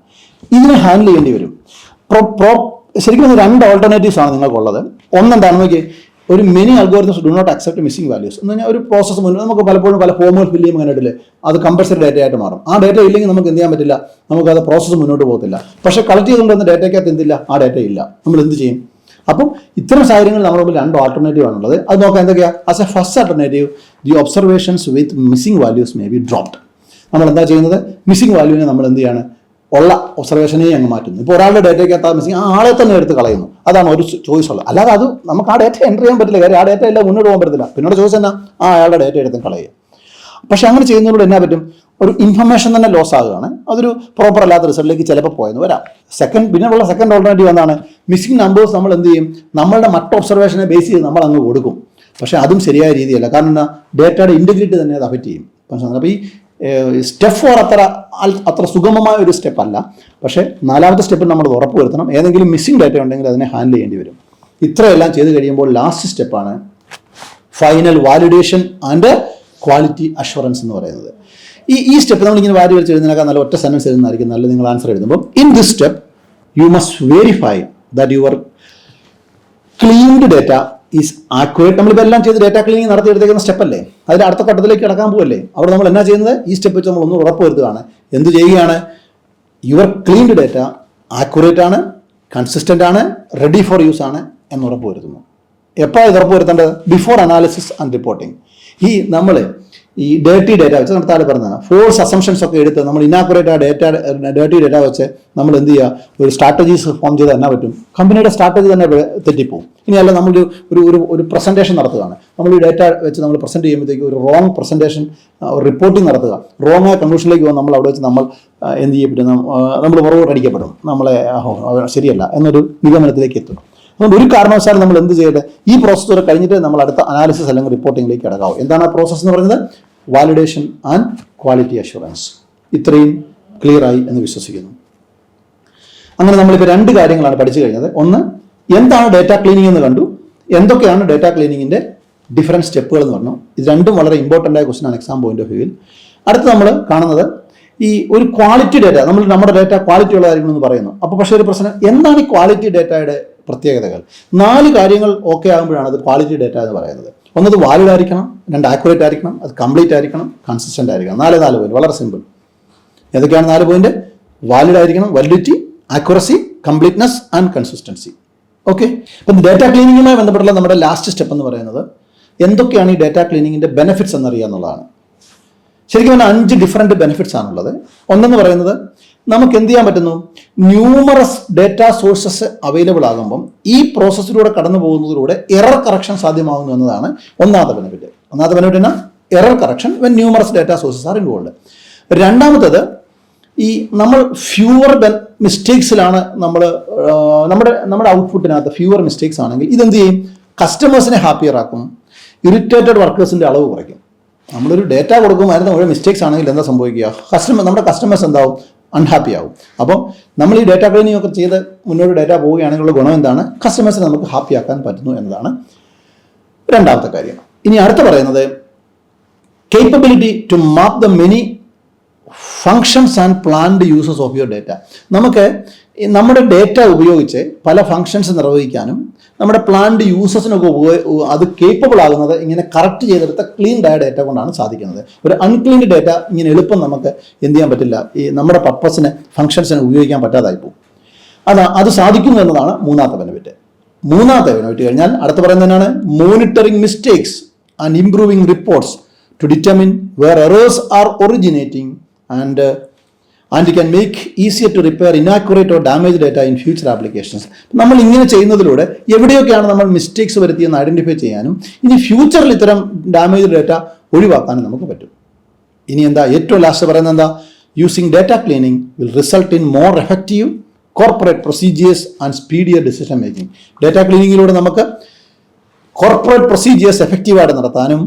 A: ഇതിനെ ഹാൻഡിൽ ചെയ്യേണ്ടി വരും. ശരിക്കും 2 ഓൾട്ടർനേറ്റീവ്സ് ആണ് നിങ്ങൾക്കുള്ളത്. ഒന്നെന്താണെന്ന് നോക്കി, ഒരു many algorithms do not accept missing values എന്ന് പറഞ്ഞാൽ ഒരു പ്രോസസ്സ് മുന്നേ നമുക്ക് പലപ്പോഴും പല ഫോമുകൾ ഫില്ല് ചെയ്യുമ്പോൾ കണ്ടിട്ടില്ലേ, അത് കമ്പൽസറി ഡേറ്റ ആയിട്ട് മാറും. ആ ഡേറ്റ ഇല്ലെങ്കിൽ നമുക്ക് എന്ത് ചെയ്യാൻ പറ്റില്ല, നമുക്കത് പ്രോസസ്സ് മുന്നോട്ട് പോകത്തില്ല. പക്ഷേ കളക്ട് ചെയ്തുകൊണ്ടുവന്ന ഡേറ്റയ്ക്കകത്ത് എന്തില്ല, ആ ഡേറ്റ ഇല്ല, നമ്മൾ എന്ത് ചെയ്യും? അപ്പം ഇത്തരം സാഹചര്യങ്ങൾ നമ്മുടെ മുമ്പിൽ 2 ആൾട്ടർനേറ്റീവ് ആണുള്ളത്. അത് നോക്കാം എന്തൊക്കെയാണ്. As A first alternative, the observations with missing values may be dropped. നമ്മൾ എന്താ ചെയ്യുന്നത്, മിസ്സിംഗ് വാല്യൂവിനെ നമ്മൾ എന്ത് ചെയ്യാണ്, ഉള്ള ഒബ്സർവേഷനെ അങ്ങ് മാറ്റുന്നു. ഇപ്പോൾ ഒരാളുടെ ഡേറ്റയ്ക്കകത്ത് ആ മിസ്സിംഗ്, ആ ആളെ തന്നെ എടുത്ത് കളയുന്നു. അതാണ് ഒരു ചോയ്സ് ഉള്ളത്. അല്ലാതെ അത് നമുക്ക് ആ ഡേറ്റ എൻ്റർ ചെയ്യാൻ പറ്റില്ല. കാര്യം ആ ഡേറ്റ എല്ലാം മുന്നോട്ട് പോകാൻ പറ്റത്തില്ല. പിന്നീട് ചോയ്സ് എന്നാ, ആ അയാളുടെ ഡേറ്റ എടുത്ത് കളയുക. പക്ഷെ അങ്ങനെ ചെയ്യുന്നതിലൂടെ എന്നാ പറ്റും, ഒരു ഇൻഫർമേഷൻ തന്നെ ലോസ് ആകുകയാണ്. അതൊരു പ്രോപ്പർ അല്ലാത്ത റിസൾട്ടിലേക്ക് ചിലപ്പോൾ പോയെന്ന് വരാം. പിന്നെയുള്ള സെക്കൻഡ് ഓൾട്ടർനേറ്റീവ് എന്താണ്, മിസ്സിംഗ് നമ്പേഴ്സ് നമ്മൾ എന്ത് ചെയ്യും, നമ്മളുടെ മറ്റ് ഒബ്സർവേഷനെ ബേസ് ചെയ്ത് നമ്മൾ അങ്ങ് കൊടുക്കും. പക്ഷേ അതും ശരിയായ രീതിയല്ല. കാരണം എന്താ, ഡേറ്റയുടെ ഇൻറ്റഗ്രിറ്റി തന്നെ അത് അഫക്റ്റ് ചെയ്യും. അപ്പോൾ ഈ സ്റ്റെപ്പ് 4 അത്ര സുഗമമായ ഒരു സ്റ്റെപ്പ് അല്ല. പക്ഷേ 4ാമത്തെ സ്റ്റെപ്പിൽ നമ്മൾ ഉറപ്പ് വരുത്തണം, ഏതെങ്കിലും മിസ്സിംഗ് ഡേറ്റ ഉണ്ടെങ്കിൽ അതിനെ ഹാൻഡിൽ ചെയ്യേണ്ടി വരും. ഇത്രയെല്ലാം ചെയ്ത് കഴിയുമ്പോൾ ലാസ്റ്റ് സ്റ്റെപ്പാണ് final validation and quality assurance എന്ന് പറയുന്നത്. ഈ സ്റ്റെപ്പ് നമ്മളിങ്ങനെ വാരി വലിച്ച് എഴുതുന്നതിനേക്കാൾ നല്ല ഒറ്റ സെൻറ്റൻസ് എഴുതുന്നതായിരിക്കും നല്ലത്. നിങ്ങൾ ആൻസർ എഴുതുമ്പോൾ in this step you must verify that your cleaned data is accurate. നമ്മളിപ്പോൾ എല്ലാം ചെയ്ത് ഡേറ്റ ക്ലീനിങ് നടത്തിയെടുത്തേക്കുന്ന സ്റ്റെപ്പല്ലേ, അതിൽ അടുത്ത ഘട്ടത്തിലേക്ക് കിടക്കാൻ പോകല്ലേ. അവിടെ നമ്മൾ എന്നാ ചെയ്യുന്നത്, ഈ സ്റ്റെപ്പ് വെച്ച് നമ്മൾ ഒന്ന് ഉറപ്പ് വരുത്തുകയാണ്. എന്ത് ചെയ്യുകയാണ്, യുവർ ക്ലീൻഡ് ഡേറ്റ ആക്യുറേറ്റ് ആണ്, കൺസിസ്റ്റൻ്റ് ആണ്, റെഡി ഫോർ യൂസ് ആണ് എന്ന് ഉറപ്പ് വരുത്തുന്നു. എപ്പോഴാണ് ഇത് ഉറപ്പ് വരുത്തേണ്ടത്, ബിഫോർ അനാലിസിസ് ആൻഡ് റിപ്പോർട്ടിങ്. നമ്മൾ ഈ ഡേർട്ടി ഡേറ്റ വെച്ച് നമ്മുടെ താഴെ പറഞ്ഞതാണ് ഫോൾസ് അസംഷൻസ് ഒക്കെ എടുത്ത് നമ്മൾ ഇനാക്യുറേറ്റ് ആ ഡേർട്ടി ഡേറ്റ വെച്ച് നമ്മൾ എന്ത് ചെയ്യുക, ഒരു സ്ട്രാറ്റജീസ് ഫോം ചെയ്താൽ എന്നാ പറ്റും, കമ്പനിയുടെ സ്ട്രാറ്റജി തന്നെ തെറ്റിപ്പോവും. ഇനിയല്ല, നമ്മൾ ഒരു പ്രസൻറ്റേഷൻ നടത്തുകയാണ്. നമ്മൾ ഈ ഡേറ്റ വെച്ച് നമ്മൾ പ്രസൻറ്റ് ചെയ്യുമ്പോഴത്തേക്ക് ഒരു റോങ് പ്രസൻറ്റേഷൻ റിപ്പോർട്ടിംഗ് നടത്തുക, റോങ് ആയ കൺക്ലൂഷനിലേക്ക് പോകും. നമ്മൾ അവിടെ വെച്ച് നമ്മൾ എന്ത് ചെയ്യപ്പെടും, നമ്മൾ പുറകോട്ടടിക്കപ്പെടും, നമ്മളെ ശരിയല്ല എന്നൊരു നിഗമനത്തിലേക്ക് എത്തും. അതുകൊണ്ട് ഒരു കാരണവശാലും നമ്മൾ എന്ത് ചെയ്യട്ടെ, ഈ പ്രോസസ്സ് കഴിഞ്ഞിട്ട് നമ്മൾ അടുത്ത അനാലിസിസ് അല്ലെങ്കിൽ റിപ്പോർട്ടിംഗിലേക്ക് കിടക്കാവും. എന്താണ് ആ പ്രോസസ്സ് എന്ന് പറയുന്നത്, വാലിഡേഷൻ ആൻഡ് ക്വാളിറ്റി അഷ്വറൻസ്. ഇത്രയും ക്ലിയർ ആയി എന്ന് വിശ്വസിക്കുന്നു. അങ്ങനെ നമ്മളിപ്പോൾ 2 കാര്യങ്ങളാണ് പഠിച്ചു കഴിഞ്ഞത്. ഒന്ന്, എന്താണ് ഡേറ്റ ക്ലീനിങ് എന്ന് കണ്ടു, എന്തൊക്കെയാണ് ഡേറ്റ ക്ലീനിങ്ങിൻ്റെ ഡിഫറൻറ്റ് സ്റ്റെപ്പുകൾ എന്ന് പറഞ്ഞു. ഇത് രണ്ടും വളരെ ഇമ്പോർട്ടൻ്റ് ആയ ക്വസ്റ്റൻ ആണ് എക്സാം പോയിന്റ് ഓഫ് വ്യൂവിൽ. അടുത്ത് നമ്മൾ കാണുന്നത് ഈ ഒരു ക്വാളിറ്റി ഡേറ്റ, നമ്മുടെ ഡേറ്റ ക്വാളിറ്റി ഉള്ളതായിരിക്കണം എന്ന് പറയുന്നു. അപ്പോൾ പക്ഷേ ഒരു പ്രശ്നം, എന്താണ് ഈ ക്വാളിറ്റി ഡേറ്റയുടെ പ്രത്യേകതകൾ? 4 കാര്യങ്ങൾ ഓക്കെ ആകുമ്പോഴാണ് അത് ക്വാളിറ്റി ഡേറ്റ എന്ന് പറയുന്നത്. ഒന്നത് വാലിഡ് ആയിരിക്കണം, 2 ആക്യുറേറ്റ് ആയിരിക്കണം, അത് കംപ്ലീറ്റ് ആയിരിക്കണം, കൺസിസ്റ്റൻ്റ് ആയിരിക്കണം. 4 പോയിന്റ്, വളരെ സിമ്പിൾ. ഏതൊക്കെയാണ് 4 പോയിന്റ്? വാലിഡ് ആയിരിക്കണം, validity, accuracy, completeness and consistency. Okay. അപ്പം ഡേറ്റ ക്ലീനിങ്ങുമായി ബന്ധപ്പെട്ടുള്ള നമ്മുടെ ലാസ്റ്റ് സ്റ്റെപ്പ് എന്ന് പറയുന്നത് എന്തൊക്കെയാണ് ഈ ഡേറ്റ ക്ലീനിങ്ങിൻ്റെ ബെനിഫിറ്റ്സ് എന്നറിയുക എന്നുള്ളതാണ്. ശരിക്കും പറഞ്ഞാൽ 5 ഡിഫറെൻറ്റ് ബെനിഫിറ്റ്സ് ആണുള്ളത്. ഒന്നെന്ന് പറയുന്നത്, നമുക്ക് എന്ത് ചെയ്യാൻ പറ്റുന്നു, ന്യൂമറസ് ഡേറ്റ സോഴ്സസ് അവൈലബിൾ ആകുമ്പം ഈ പ്രോസസ്സിലൂടെ കടന്നു പോകുന്നതിലൂടെ എറർ കറക്ഷൻ സാധ്യമാകുന്നു എന്നതാണ് ഒന്നാമത്തെ ബെനിഫിറ്റ്. ഒന്നാമത്തെ ബെനിഫിറ്റ് എന്നാ, error correction when numerous data sources are involve. രണ്ടാമത്തത്, ഈ നമ്മൾ ഫ്യൂവർ മിസ്റ്റേക്സിലാണ് നമ്മുടെ ഔട്ട്പുട്ടിനകത്ത് ഫ്യൂവർ മിസ്റ്റേക്സ് ആണെങ്കിൽ ഇതെന്ത് ചെയ്യും, കസ്റ്റമേഴ്സിനെ ഹാപ്പിയർ ആക്കും, ഇറിറ്റേറ്റഡ് വർക്കേഴ്സിൻ്റെ അളവ് കുറയ്ക്കും. നമ്മളൊരു ഡേറ്റ കൊടുക്കുമായിരുന്നു ഒരു മിസ്റ്റേക്സ് ആണെങ്കിൽ എന്താ സംഭവിക്കുക, നമ്മുടെ കസ്റ്റമേഴ്സ് എന്താവും, അൺഹാപ്പി ആവും. അപ്പം നമ്മൾ ഈ ഡേറ്റ ക്ലീനിങ് ഒക്കെ ചെയ്ത് മുന്നോട്ട് ഡേറ്റ പോവുകയാണെങ്കിലുള്ള ഗുണം എന്താണ്, കസ്റ്റമേഴ്സിനെ നമുക്ക് ഹാപ്പി ആക്കാൻ പറ്റുന്നു എന്നതാണ് രണ്ടാമത്തെ കാര്യം. ഇനി അടുത്ത പറയുന്നത്, capability to map the many functions and planned uses of your data. നമുക്ക് നമ്മുടെ ഡേറ്റ ഉപയോഗിച്ച് പല ഫങ്ഷൻസ് നിർവഹിക്കാനും നമ്മുടെ പ്ലാൻഡ് യൂസസിനൊക്കെ അത് കേപ്പബിൾ ആകുന്നത് ഇങ്ങനെ കറക്റ്റ് ചെയ്തെടുത്ത ക്ലീൻഡ് ആയ ഡേറ്റ കൊണ്ടാണ് സാധിക്കുന്നത്. ഒരു അൺക്ലീൻഡ് ഡേറ്റ ഇങ്ങനെ എളുപ്പം നമുക്ക് എന്ത് ചെയ്യാൻ പറ്റില്ല, ഈ നമ്മുടെ പർപ്പസിന് ഫങ്ഷൻസിന് ഉപയോഗിക്കാൻ പറ്റാതായി പോകും. അത് സാധിക്കുന്നു എന്നതാണ് മൂന്നാമത്തെ ബെനിഫിറ്റ്. കഴിഞ്ഞാൽ അടുത്ത് പറയുന്നതിനാണ് monitoring mistakes and improving reports to determine where errors are originating and can make easier to repair inaccurate or damage data in future applications. നമ്മൾ ഇങ്ങനെ ചെയ്യുന്നതിലൂടെ എവിടെയൊക്കെയാണ് നമ്മൾ മിസ്റ്റേക്സ് വരുത്തിയെന്ന് ഐഡന്റിഫൈ ചെയ്യാനും ഇനി ഫ്യൂച്ചറിൽ ഇത്തരം ഡാമേജ് ഡേറ്റ ഒഴിവാക്കാനും നമുക്ക് പറ്റും. ഇനി എന്താ ഏറ്റവും ലാസ്റ്റ് പറയുന്നത് എന്താ, using data cleaning will result in more effective corporate procedures and speedier decision making. Data ക്ലീനിങ്ങിലൂടെ നമുക്ക് കോർപ്പറേറ്റ് പ്രൊസീജിയേഴ്സ് എഫക്റ്റീവായിട്ട് നടത്താനും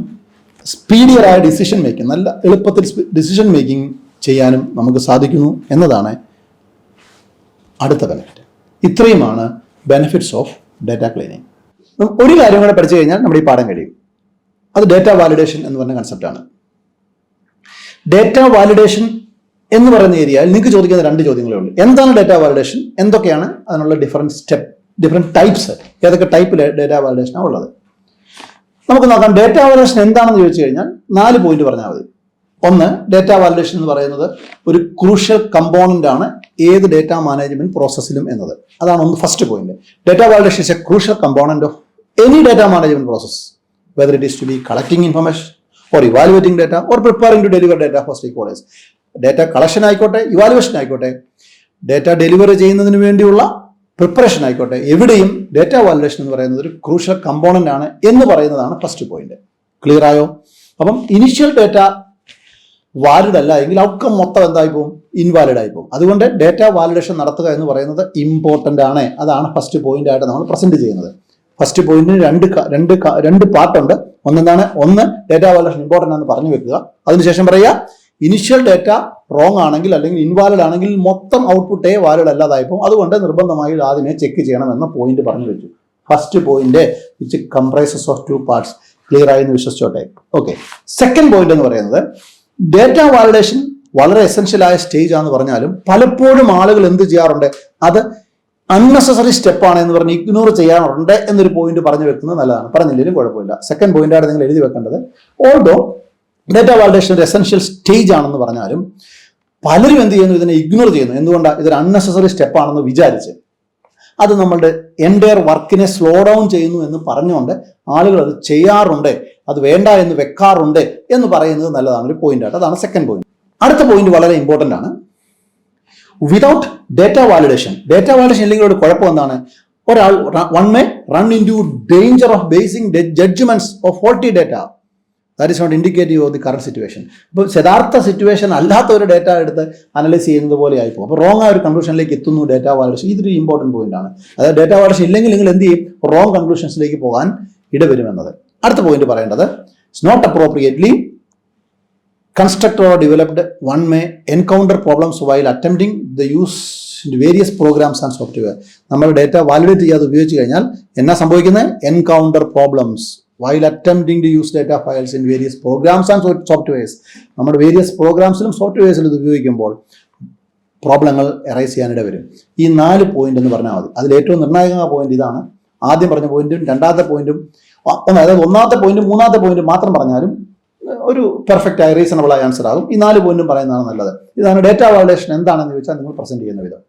A: സ്പീഡിയറായ ഡിസിഷൻ മേക്കിംഗ്, നല്ല എളുപ്പത്തിൽ ഡിസിഷൻ മേക്കിംഗ് ചെയ്യാനും നമുക്ക് സാധിക്കുന്നു എന്നതാണ് അടുത്ത ബെനിഫിറ്റ്. ഇത്രയുമാണ് ബെനിഫിറ്റ്സ് ഓഫ് ഡേറ്റ ക്ലീനിങ്. ഒരു കാര്യം കൂടെ പഠിച്ചു കഴിഞ്ഞാൽ നമ്മുടെ ഈ പാഠം കഴിയും. അത് ഡേറ്റ വാലിഡേഷൻ എന്ന് പറഞ്ഞ കൺസെപ്റ്റാണ്. ഡേറ്റ വാലിഡേഷൻ എന്ന് പറയുന്ന ഏരിയയിൽ നിങ്ങൾക്ക് ചോദിക്കുന്ന 2 ചോദ്യങ്ങളേ ഉള്ളൂ. എന്താണ് ഡേറ്റ വാലിഡേഷൻ, എന്തൊക്കെയാണ് അതിനുള്ള ഡിഫറെൻറ്റ് ടൈപ്സ്, ഏതൊക്കെ ടൈപ്പ് ഡേറ്റ വാലിഡേഷനാണ് ഉള്ളത്. നമുക്ക് നോക്കാം ഡേറ്റ വാലിഡേഷൻ എന്താണെന്ന് ചോദിച്ചു കഴിഞ്ഞാൽ 4 പോയിന്റ് പറഞ്ഞാൽ മതി. ഒന്ന്, ഡേറ്റ വാലിഡേഷൻ എന്ന് പറയുന്നത് ഒരു ക്രൂഷ്യൽ കമ്പോണന്റ് ആണ് ഏത് ഡേറ്റ മാനേജ്മെന്റ് പ്രോസസ്സിലും എന്നത്. അതാണ് ഒന്ന് first point. Data validation is a crucial component of any data management process, whether it is to be collecting information or evaluating data or preparing to deliver data for stakeholders. Data collection ആയിക്കോട്ടെ, evaluation ആയിക്കോട്ടെ, data delivery ചെയ്യുന്നതിന് വേണ്ടിയുള്ള preparation ആയിക്കോട്ടെ, എവിടെയും data validation എന്ന് പറയുന്നത് ഒരു crucial component ആണ് എന്ന് പറയുന്നതാണ് ഫസ്റ്റ് പോയിന്റ്. ക്ലിയർ ആയോ? അപ്പം ഇനിഷ്യൽ ഡേറ്റ വാലിഡ് അല്ല എങ്കിൽ ഔട്ട്കം മൊത്തം എന്തായി പോകും? ഇൻവാലിഡ് ആയി പോകും. അതുകൊണ്ട് ഡേറ്റ വാലിഡേഷൻ നടത്തുക എന്ന് പറയുന്നത് ഇമ്പോർട്ടൻ്റ് ആണ്. അതാണ് ഫസ്റ്റ് പോയിന്റ് ആയിട്ട് നമ്മൾ പ്രസന്റ് ചെയ്യുന്നത്. ഫസ്റ്റ് പോയിന്റിന് രണ്ട് പാർട്ടുണ്ട്. ഒന്ന് ഡേറ്റ വാലിഡേഷൻ ഇമ്പോർട്ടൻ്റ് ആണെന്ന് പറഞ്ഞു വെക്കുക. അതിനുശേഷം പറയുക ഇനിഷ്യൽ ഡേറ്റ റോങ് ആണെങ്കിൽ അല്ലെങ്കിൽ ഇൻവാലിഡ് ആണെങ്കിൽ മൊത്തം ഔട്ട്പുട്ടേ വാലിഡ് അല്ലാതായി പോകും. അതുകൊണ്ട് നിർബന്ധമായി ആദ്യമേ ചെക്ക് ചെയ്യണം എന്ന പോയിന്റ് പറഞ്ഞു വെച്ചു. First point which comprises of 2 parts. Clear ആയി എന്ന് വിശ്വസിച്ചോട്ടെ. ഓക്കെ, സെക്കൻഡ് പോയിന്റ് എന്ന് പറയുന്നത് ഡേറ്റ വാലിഡേഷൻ വളരെ എസെൻഷ്യൽ ആയ സ്റ്റേജ് ആണെന്ന് പറഞ്ഞാലും പലപ്പോഴും ആളുകൾ എന്ത് ചെയ്യാറുണ്ട്? അത് അൺനെസസറി സ്റ്റെപ്പാണ് എന്ന് പറഞ്ഞ് ഇഗ്നോർ ചെയ്യാറുണ്ട് എന്നൊരു പോയിന്റ് പറഞ്ഞു വെക്കുന്നത് നല്ലതാണ്. പറഞ്ഞില്ലെങ്കിലും കുഴപ്പമില്ല. സെക്കൻഡ് പോയിന്റാണ് നിങ്ങൾ എഴുതി വെക്കേണ്ടത്. ഓൾദോ ഡേറ്റ വാലിഡേഷൻ ഒരു എസെൻഷ്യൽ സ്റ്റേജ് ആണെന്ന് പറഞ്ഞാലും പലരും എന്ത് ചെയ്യുന്നു? ഇതിനെ ഇഗ്നോർ ചെയ്യുന്നു. എന്തുകൊണ്ടാണ്? ഇതൊരു അൺനെസസറി സ്റ്റെപ്പാണെന്ന് വിചാരിച്ച് അത് നമ്മളുടെ എൻ്റയർ വർക്കിനെ സ്ലോ ഡൗൺ ചെയ്യുന്നു എന്ന് പറഞ്ഞുകൊണ്ട് ആളുകൾ അത് ചെയ്യാറുണ്ട്, അത് വേണ്ട എന്ന് വെക്കാറുണ്ട് എന്ന് പറയുന്നത് നല്ലതാണ്, ഒരു പോയിന്റായിട്ട്. അതാണ് സെക്കൻഡ് പോയിന്റ്. അടുത്ത പോയിന്റ് വളരെ ഇമ്പോർട്ടൻ്റ് ആണ്. വിതൗട്ട് ഡേറ്റ വാലിഡേഷൻ ഇല്ലെങ്കിൽ ഒരു കുഴപ്പം എന്താണ്? ഒരാൾ one may run into danger of basing judgements of faulty data. That is not indicative of the current situation. ഇപ്പോൾ യഥാർത്ഥ സിറ്റുവേഷൻ അല്ലാത്ത ഒരു ഡേറ്റ എടുത്ത് അനലൈസ് ചെയ്യുന്നത് പോലെ ആയിപ്പോൾ അപ്പോൾ റോങ് ആയ ഒരു കൺക്ലൂഷനിലേക്ക് എത്തുന്നു ഡേറ്റ വാലിഡേഷൻ. ഇതൊരു ഇമ്പോർട്ടൻറ്റ് പോയിന്റ് ആണ്. അതായത് ഡേറ്റ വാലിഡേഷൻ ഇല്ലെങ്കിൽ നിങ്ങൾ എന്ത് ചെയ്യും? റോങ് കൺക്ലൂഷൻസിലേക്ക് പോകാൻ ഇടവരുമെന്നത്. അടുത്ത പോയിന്റ് പറയേണ്ടത് it's not appropriately constructed or developed, one may encounter problems while attempting the use in various programs and software. നമ്മൾ ഡേറ്റ വാലിഡേറ്റ് ചെയ്യാതെ ഉപയോഗിച്ച് കഴിഞ്ഞാൽ എന്നാ സംഭവിക്കുന്നത്? Encounter problems while attempting to use data files in various programs and softwares. നമ്മുടെ various പ്രോഗ്രാംസിലും സോഫ്റ്റ്വെയർസിലും ഇത് ഉപയോഗിക്കുമ്പോൾ പ്രോബ്ലങ്ങൾ എറൈസ് ചെയ്യാനിട വരും. ഈ 4 പോയിന്റ് എന്ന് പറഞ്ഞാൽ മതി. അതിൽ ഏറ്റവും നിർണായക പോയിന്റ് ഇതാണ്. ആദ്യം പറഞ്ഞ പോയിന്റും രണ്ടാമത്തെ പോയിന്റും, അതായത് ഒന്നാമത്തെ പോയിന്റും മൂന്നാമത്തെ പോയിന്റും മാത്രം പറഞ്ഞാലും ഒരു പെർഫെക്റ്റ് ആയ റീസണബിൾ ആയ ആൻസർ ആകും. ഈ 4 പോയിന്റും പറയുന്നതാണ് നല്ലത്. ഇതാണ് ഡേറ്റ വാലിഡേഷൻ എന്താണെന്ന് ചോദിച്ചാൽ നിങ്ങൾ പ്രസന്റ് ചെയ്യുന്ന വിധം.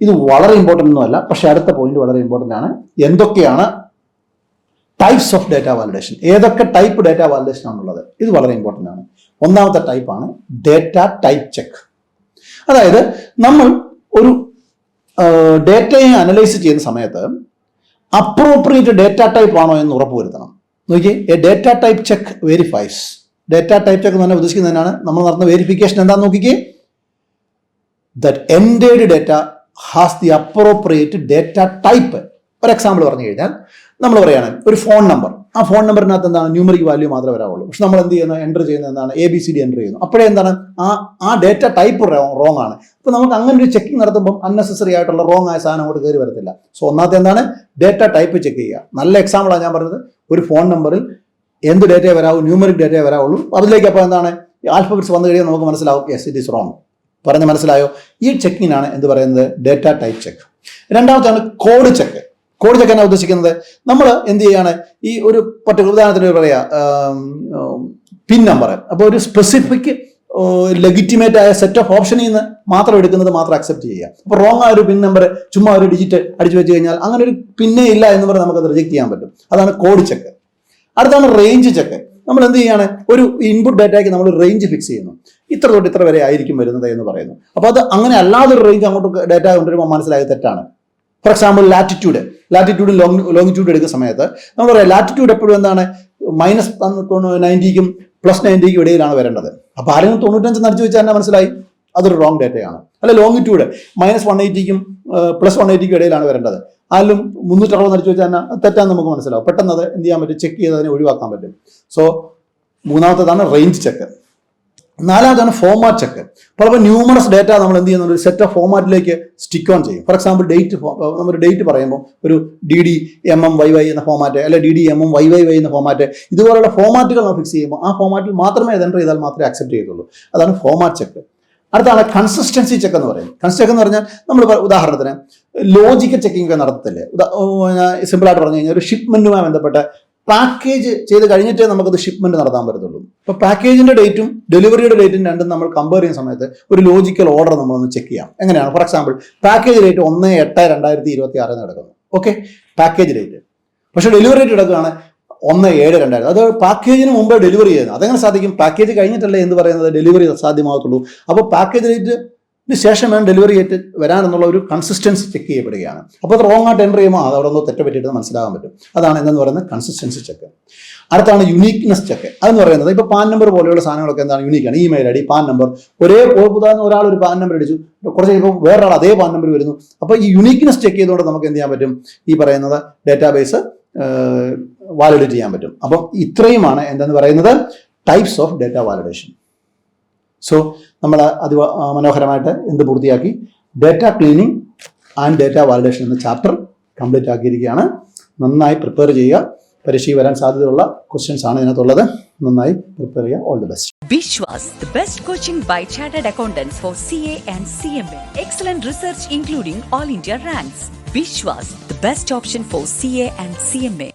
A: ഇത് വളരെ ഇമ്പോർട്ടൻ്റ് ഒന്നുമല്ല, പക്ഷെ അടുത്ത പോയിന്റ് വളരെ ഇമ്പോർട്ടൻ്റ് ആണ്. എന്തൊക്കെയാണ് ടൈപ്സ് ഓഫ് ഡേറ്റ വാലിഡേഷൻ, ഏതൊക്കെ ടൈപ്പ് ഡേറ്റ വാലിഡേഷൻ ആണുള്ളത്, ഇത് വളരെ ഇമ്പോർട്ടൻ്റ് ആണ്. ഒന്നാമത്തെ ടൈപ്പാണ് ഡേറ്റ ടൈപ്പ് ചെക്ക്. അതായത് നമ്മൾ ഒരു ഡേറ്റയെ അനലൈസ് ചെയ്യുന്ന സമയത്ത് അപ്രോപ്രിയേറ്റ് ഡേറ്റ ടൈപ്പ് ആണോ എന്ന് ഉറപ്പുവരുത്തണം. നോക്കിയേ, A data type check verifies. Data type check എന്ന് പറഞ്ഞാൽ ഉദ്ദേശിക്കുന്നതിനാണ് നമ്മൾ നടത്തുന്ന വെരിഫിക്കേഷൻ എന്താണെന്ന് നോക്കിക്കേ. That entered data has the appropriate data type. ഒരു എക്സാമ്പിൾ പറഞ്ഞു കഴിഞ്ഞാൽ നമ്മൾ പറയുകയാണ് ഒരു ഫോൺ നമ്പർ. ആ ഫോൺ നമ്പറിനകത്ത് എന്താണ്? ന്യൂമറിക് വാല്യൂ മാത്രമേ വരാവുള്ളൂ. പക്ഷെ നമ്മൾ എന്ത് ചെയ്യുന്നത്? എൻ്റർ ചെയ്യുന്നത് എന്താണ്? ABCD എൻ്റർ ചെയ്യുന്നു. അപ്പോഴേ എന്താണ്? ആ ഡേറ്റ ടൈപ്പ് റോങ് ആണ്. അപ്പോൾ നമുക്ക് അങ്ങനെ ഒരു ചെക്കിംഗ് നടത്തുമ്പോൾ അൺനെസസറി ആയിട്ടുള്ള റോങ് ആയ സാധനം അങ്ങോട്ട് കയറി വരത്തില്ല. സോ ഒന്നാമത്തെ എന്താണ്? ഡേറ്റ ടൈപ്പ് ചെക്ക് ചെയ്യുക. നല്ല എക്സാമ്പിളാണ് ഞാൻ പറഞ്ഞത്. ഒരു ഫോൺ നമ്പറിൽ എന്ത് ഡേറ്റയെ വരാവൂ? ന്യൂമറിക് ഡേറ്റയെ വരാവുള്ളൂ. അതിലേക്ക് അപ്പോൾ എന്താണ്? ആൽഫബറ്റ്സ് വന്നു കഴിയുമ്പോൾ നമുക്ക് മനസ്സിലാവും യെസ് ഇറ്റ് ഈസ് റോങ്. പറഞ്ഞ് മനസ്സിലായോ? ഈ ചെക്കിങ്ങിനാണ് എന്ത് പറയുന്നത്? Data type check. രണ്ടാമത്തെയാണ് കോഡ് ചെക്ക്. കോഡ് ചെക്ക് എന്നാണ് ഉദ്ദേശിക്കുന്നത്? നമ്മൾ എന്ത് ചെയ്യാണ്? ഈ ഒരു പർട്ടിക്കുലർ ഉദാഹരണത്തിന് പറയാ പിൻ നമ്പർ. അപ്പോൾ ഒരു സ്പെസിഫിക് ലെഗിറ്റിമേറ്റ് ആയ സെറ്റ് ഓഫ് ഓപ്ഷനിൽ നിന്ന് മാത്രം എടുക്കുന്നത് മാത്രം അക്സെപ്റ്റ് ചെയ്യുക. അപ്പോൾ റോങ് ആയ ഒരു പിൻ നമ്പർ ചുമ്മാ ഒരു ഡിജിറ്റ് അടിച്ചു വെച്ച് കഴിഞ്ഞാൽ അങ്ങനെ ഒരു പിന്നേ ഇല്ല എന്ന് പറഞ്ഞ് നമുക്കത് റിജക്ട് ചെയ്യാൻ പറ്റും. അതാണ് കോഡ് ചെക്ക്. അടുത്താണ് റേഞ്ച് ചെക്ക്. നമ്മൾ എന്ത് ചെയ്യാണ്? ഒരു ഇൻപുട്ട് ഡേറ്റയ്ക്ക് നമ്മൾ റേഞ്ച് ഫിക്സ് ചെയ്യുന്നു. ഇത്ര തൊട്ട് ഇത്ര വരെ ആയിരിക്കും വരുന്നത് എന്ന് പറയുന്നു. അപ്പോൾ അത് അങ്ങനെ അല്ലാതൊരു റേഞ്ച് അങ്ങോട്ട് ഡേറ്റ കൊണ്ടുവരുമ്പോൾ മനസ്സിലായത് തെറ്റാണ്. ഫോർ എക്സാമ്പിൾ ലാറ്റിറ്റ്യൂഡും ലോങ്ങിറ്റ്യൂഡ് എടുക്കുന്ന സമയത്ത് നമ്മൾ പറയാം ലാറ്റിറ്റ്യൂഡ് എപ്പോഴും എന്താണ്? -90ക്കും +90ക്കും ഇടയിലാണ് വരേണ്ടത്. അപ്പോൾ ആരെങ്കിലും 95 അടിച്ചു വെച്ചാൽ തന്നെ മനസ്സിലായി അതൊരു റോങ് ഡേറ്റയാണ്. അല്ല ലോങ്ങിറ്റ്യൂഡ് -180ക്കും +180ക്കും ഇടയിലാണ് വരേണ്ടത്. അതിലും 360 അടിച്ചു വെച്ചാൽ തന്നെ തെറ്റാന്ന് നമുക്ക് മനസ്സിലാവും. പെട്ടെന്ന് അത് എന്ത് ചെയ്യാൻ പറ്റും? ചെക്ക് ചെയ്ത് അതിനെ ഒഴിവാക്കാൻ പറ്റും. സോ മൂന്നാമത്തേതാണ് റേഞ്ച് ചെക്ക്. നാലാമതാണ് ഫോമാറ്റ് ചെക്ക്. അപ്പോൾ ന്യൂമറസ് ഡേറ്റ നമ്മൾ എന്ത് ചെയ്യുന്നത്? ഒരു സെറ്റ് ഓഫ് ഫോമാറ്റിലേക്ക് സ്റ്റിക്ക് ഓൺ ചെയ്യും. ഫോർ എക്സാമ്പിൾ നമ്മൾ ഡേറ്റ് പറയുമ്പോൾ ഒരു DDMMYY എന്ന ഫോമാറ്റ്, അല്ലെ DDMMYYY എന്ന ഫോമാറ്റ്, ഇതുപോലുള്ള ഫോമാറ്റുകൾ നമ്മൾ ഫിക്സ് ചെയ്യുമ്പോൾ ആ ഫോമാറ്റിൽ മാത്രമേ അത് എൻ്റർ ചെയ്താൽ മാത്രമേ അക്സെപ്റ്റ് ചെയ്തുള്ളൂ. അതാണ് ഫോമാറ്റ് ചെക്ക്. അടുത്താണ് കൺസിസ്റ്റൻസി ചെക്ക് എന്ന് പറയും. ചെക്ക് എന്ന് പറഞ്ഞാൽ നമ്മൾ ഉദാഹരണത്തിന് ലോജിക്കൽ ചെക്കിംഗ് ഒക്കെ നടത്തത്തില്ലേ? സിമ്പിളായിട്ട് പറഞ്ഞു കഴിഞ്ഞാൽ ഒരു ഷിപ്മെന്റുമായി ബന്ധപ്പെട്ട പാക്കേജ് ചെയ്ത് കഴിഞ്ഞിട്ടേ നമുക്കത് ഷിപ്മെന്റ് നടത്താൻ പറ്റത്തുള്ളൂ. ഇപ്പോൾ പാക്കേജിന്റെ ഡേറ്റും ഡെലിവറിയുടെ ഡേറ്റും രണ്ടും നമ്മൾ കമ്പയർ ചെയ്യുന്ന സമയത്ത് ഒരു ലോജിക്കൽ ഓർഡർ നമ്മളൊന്ന് ചെക്ക് ചെയ്യാം. എങ്ങനെയാണ്? ഫോർ എക്സാമ്പിൾ, പാക്കേജ് ഡേറ്റ് 1/8/2026 നടക്കുന്നു. Okay, package date. പക്ഷേ ഡെലിവറി ഡേറ്റ് കിടക്കുകയാണ് 1/7/2000. അത് പാക്കേജിന് മുമ്പേ ഡെലിവറി ചെയ്യുന്നത്. അതെങ്ങനെ സാധിക്കും? പാക്കേജ് കഴിഞ്ഞിട്ടല്ലേ എന്ന് പറയുന്നത് ഡെലിവറി സാധ്യമാകത്തുള്ളൂ. അപ്പോൾ പാക്കേജ് ഡേറ്റിന് ശേഷം വേണം ഡെലിവറി ഡേറ്റ് വരാനെന്നുള്ള ഒരു കൺസിസ്റ്റൻസി ചെക്ക് ചെയ്യപ്പെടുകയാണ്. അപ്പോൾ അത് റോങ് ആയിട്ട് എൻ്റർ ചെയ്യുമ്പോൾ അത് അവിടെ ഒന്ന് തെറ്റ് പറ്റിയിട്ട് മനസ്സിലാകാൻ പറ്റും. അതാണ് എന്തെന്ന് പറയുന്നത് കൺസിസ്റ്റൻസി ചെക്ക്. അടുത്താണ് യുണീക്നെസ് ചെക്ക്. അതെന്ന് പറയുന്നത് ഇപ്പോൾ പാൻ നമ്പർ പോലെയുള്ള സാധനങ്ങളൊക്കെ എന്താണ് യൂണിക്കാണ്. Email ID, PAN number, ഒരാൾ ഒരു പാൻ നമ്പർ അടിച്ചു, കുറച്ച് കഴിയുമ്പോൾ വേറൊരാൾ അതേ പാൻ നമ്പർ വരുന്നു. അപ്പോൾ ഈ യുണീക്നെസ് ചെക്ക് ചെയ്തുകൊണ്ട് നമുക്ക് എന്ത് ചെയ്യാൻ പറ്റും? ഈ പറയുന്നത് ഡേറ്റാബേസ് വാലിഡേറ്റ് ചെയ്യാൻ പറ്റും. അപ്പം ഇത്രയുമാണ് എന്തെന്ന് പറയുന്നത് types of data validation. So നമ്മൾ മനോഹരമായിട്ട് എന്ത് പൂർത്തിയാക്കി? Data cleaning and data validation എന്ന ചാപ്റ്റർ കംപ്ലീറ്റ് ആക്കിയിരിക്കുകയാണ്. നന്നായി പ്രിപ്പയർ ചെയ്യുക. പരീക്ഷയ്ക്ക് വരാൻ സാധ്യതയുള്ള ക്വസ്റ്റ്യൻസ് ആണ് ഇതിനകത്തുള്ളത്. നന്നായി പ്രിപ്പയർ ചെയ്യുക. All the best.
B: Bishwas, the best coaching by chartered accountants for CA and CMA. Excellent research including all India ranks. Bishwas, the best option for CA and CMA.